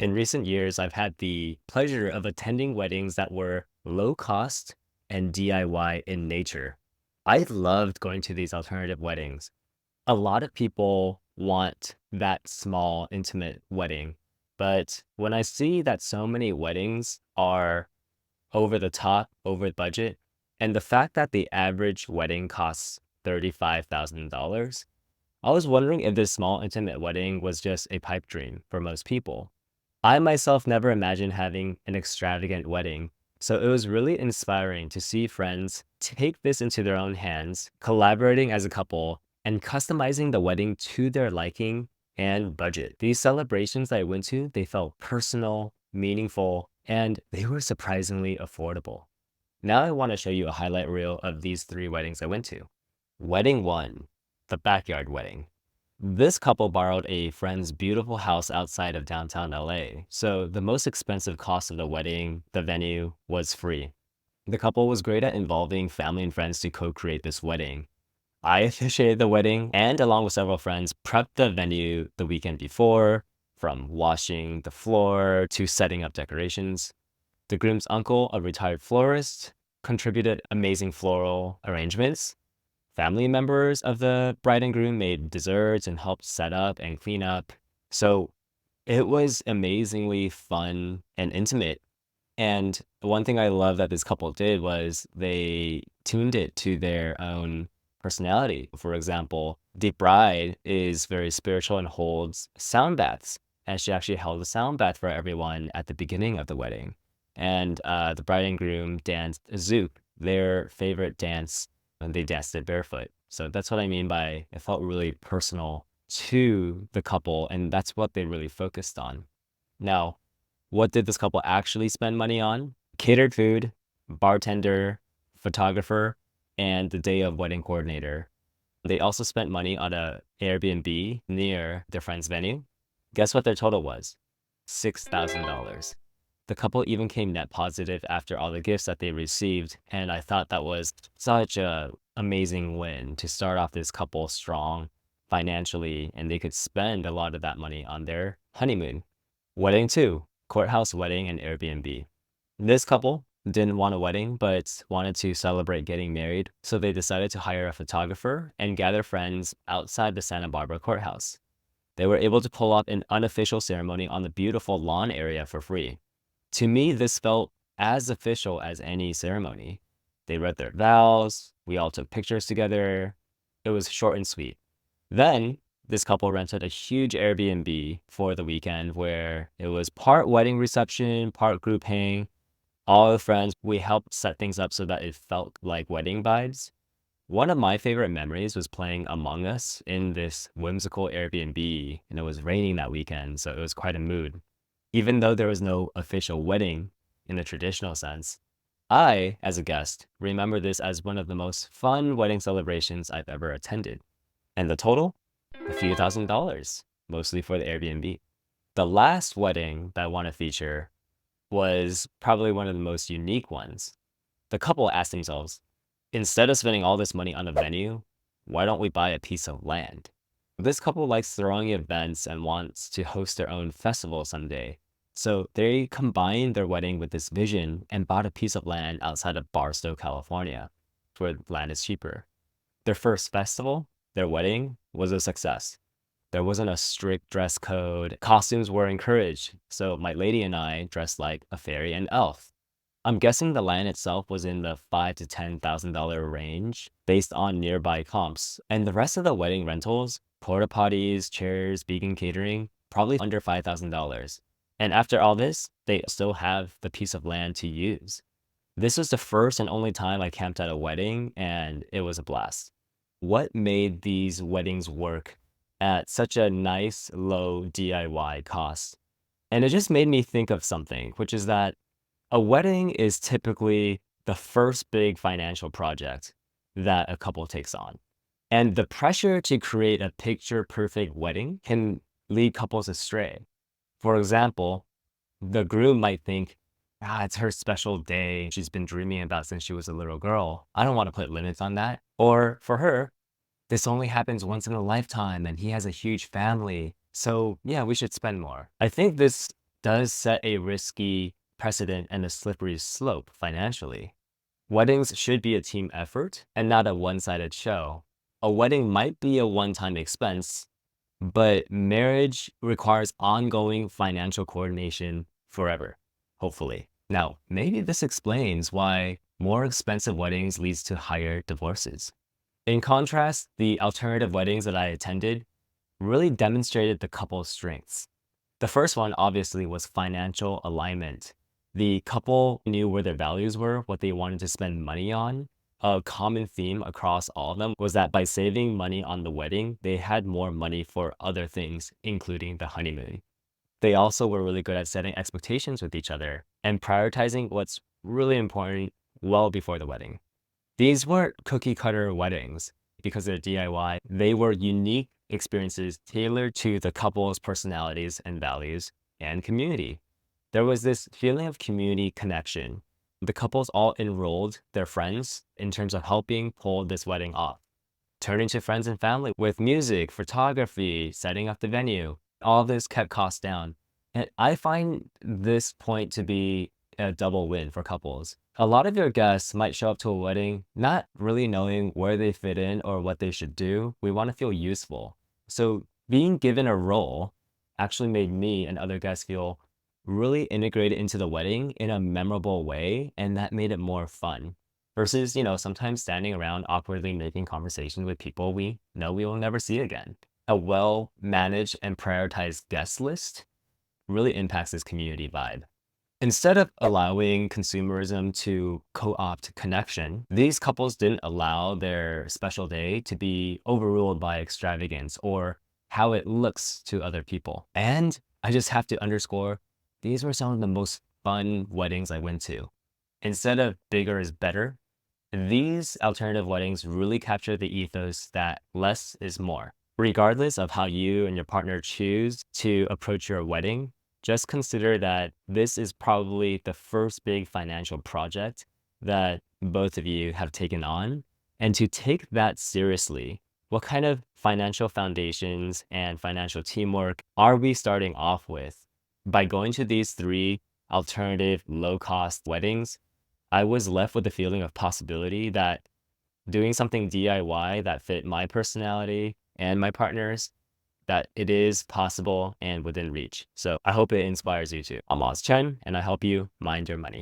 In recent years, I've had the pleasure of attending weddings that were low cost and DIY in nature. I loved going to these alternative weddings. A lot of people want that small, intimate wedding, but when I see that so many weddings are over the top, over budget, and the fact that the average wedding costs $35,000, I was wondering if this small, intimate wedding was just a pipe dream for most people. I myself never imagined having an extravagant wedding, so it was really inspiring to see friends take this into their own hands, collaborating as a couple, and customizing the wedding to their liking and budget. These celebrations that I went to, they felt personal, meaningful, and they were surprisingly affordable. Now I want to show you a highlight reel of these three weddings I went to. Wedding one, the backyard wedding. This couple borrowed a friend's beautiful house outside of downtown LA, so the most expensive cost of the wedding, the venue, was free. The couple was great at involving family and friends to co-create this wedding. I officiated the wedding and, along with several friends, prepped the venue the weekend before, from washing the floor to setting up decorations. The groom's uncle, a retired florist, contributed amazing floral arrangements. Family members of the bride and groom made desserts and helped set up and clean up. So it was amazingly fun and intimate. And one thing I love that this couple did was they tuned it to their own personality. For example, the bride is very spiritual and holds sound baths. And she actually held a sound bath for everyone at the beginning of the wedding. And the bride and groom danced zouk, their favorite dance, and they danced it barefoot. So that's what I mean by it felt really personal to the couple, and that's what they really focused on. Now, what did this couple actually spend money on? Catered food, bartender, photographer, and the day of wedding coordinator. They also spent money on a Airbnb near their friend's venue. Guess what their total was? $6,000. The couple even came net positive after all the gifts that they received, and I thought that was such a amazing win to start off this couple strong financially, and they could spend a lot of that money on their honeymoon. Wedding two, Courthouse wedding and Airbnb. This couple didn't want a wedding, but wanted to celebrate getting married, so they decided to hire a photographer and gather friends outside the Santa Barbara courthouse. They were able to pull off an unofficial ceremony on the beautiful lawn area for free. To me, this felt as official as any ceremony. They read their vows, we all took pictures together. It was short and sweet. Then, this couple rented a huge Airbnb for the weekend where it was part wedding reception, part group hang. All the friends, we helped set things up so that it felt like wedding vibes. One of my favorite memories was playing Among Us in this whimsical Airbnb, and it was raining that weekend, so it was quite a mood. Even though there was no official wedding in the traditional sense, I, as a guest, remember this as one of the most fun wedding celebrations I've ever attended. And the total? A few $1,000s, mostly for the Airbnb. The last wedding that I want to feature was probably one of the most unique ones. The couple asked themselves, instead of spending all this money on a venue, why don't we buy a piece of land? This couple likes throwing events and wants to host their own festival someday. So they combined their wedding with this vision and bought a piece of land outside of Barstow, California, where land is cheaper. Their first festival, their wedding, was a success. There wasn't a strict dress code. Costumes were encouraged, so my lady and I dressed like a fairy and elf. I'm guessing the land itself was in the $5,000 to $10,000 range based on nearby comps. And the rest of the wedding rentals, porta potties, chairs, vegan catering, probably under $5,000. And after all this, they still have the piece of land to use. This was the first and only time I camped at a wedding, and it was a blast. What made these weddings work at such a nice, low DIY cost? And it just made me think of something, which is that a wedding is typically the first big financial project that a couple takes on. And the pressure to create a picture-perfect wedding can lead couples astray. For example, the groom might think, it's her special day she's been dreaming about since she was a little girl. I don't want to put limits on that. Or for her, this only happens once in a lifetime and he has a huge family. So yeah, we should spend more. I think this does set a risky precedent and a slippery slope financially. Weddings should be a team effort and not a one-sided show. A wedding might be a one-time expense, but marriage requires ongoing financial coordination forever, hopefully. Now, maybe this explains why more expensive weddings leads to higher divorces. In contrast, the alternative weddings that I attended really demonstrated the couple's strengths. The first one obviously was financial alignment. The couple knew where their values were, what they wanted to spend money on. A common theme across all of them was that by saving money on the wedding, they had more money for other things, including the honeymoon. They also were really good at setting expectations with each other and prioritizing what's really important well before the wedding. These weren't cookie cutter weddings because they're DIY. They were unique experiences tailored to the couple's personalities and values and community. There was this feeling of community connection. The couples all enrolled their friends in terms of helping pull this wedding off, turning to friends and family with music, photography, setting up the venue. All this kept costs down. And I find this point to be a double win for couples. A lot of your guests might show up to a wedding not really knowing where they fit in or what they should do. We want to feel useful. So being given a role actually made me and other guests feel really integrated into the wedding in a memorable way, and that made it more fun. Versus, sometimes standing around awkwardly making conversation with people we know we will never see again. A well-managed and prioritized guest list really impacts this community vibe. Instead of allowing consumerism to co-opt connection, these couples didn't allow their special day to be overruled by extravagance or how it looks to other people. And I just have to underscore, these were some of the most fun weddings I went to. Instead of bigger is better, these alternative weddings really capture the ethos that less is more. Regardless of how you and your partner choose to approach your wedding, just consider that this is probably the first big financial project that both of you have taken on. And to take that seriously, what kind of financial foundations and financial teamwork are we starting off with? By going to these three alternative low-cost weddings, I was left with the feeling of possibility that doing something DIY that fit my personality and my partner's, that it is possible and within reach. So I hope it inspires you too. I'm Oz Chen, and I help you mind your money.